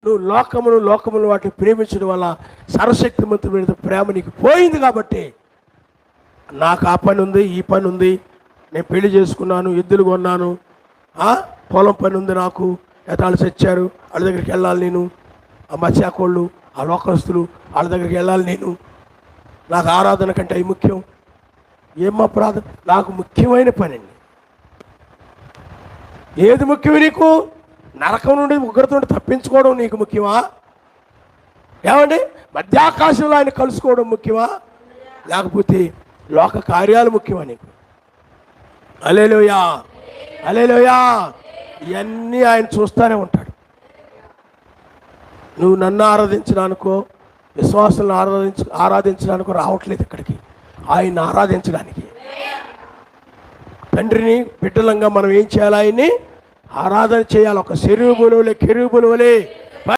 నువ్వు లోకమును వాటిని ప్రేమించడం వల్ల సర్వశక్తిమంతుడి మీద ప్రేమ నీకు పోయింది. కాబట్టి నాకు ఆ పని ఉంది, ఈ పని ఉంది, నేను పెళ్లి చేసుకున్నాను, ఎద్దులు కొన్నాను, పొలం పని ఉంది, నాకు ఎతాళ్ళు చచ్చారు, వాళ్ళ దగ్గరికి వెళ్ళాలి నేను, ఆ మత్స్యాకోళ్ళు, ఆ లోకస్తులు వాళ్ళ దగ్గరికి వెళ్ళాలి నేను, నాకు ఆరాధన కంటే అవి ముఖ్యం. ఏమ్మా ప్రార్థన? నాకు ముఖ్యమైన పని అండి. ఏది ముఖ్యం నీకు? నరకం నుండి ఉగ్రత నుండి తప్పించుకోవడం నీకు ముఖ్యమా? ఏమండి, మధ్యాకాశంలో ఆయన కలుసుకోవడం ముఖ్యమా? లేకపోతే లోక కార్యాలు ముఖ్యమా నీకు? హల్లెలూయా, హల్లెలూయా. ఇవన్నీ ఆయన చూస్తూనే ఉంటాడు. నువ్వు నన్ను ఆరాధించడానికో విశ్వాసాలను ఆరాధించడానికో రావట్లేదు ఇక్కడికి, ఆయన్ని ఆరాధించడానికి. తండ్రిని బిడ్డలంగా మనం ఏం చేయాలి? ఆయన్ని ఆరాధన చేయాలి. ఒక కెరూబుల వలె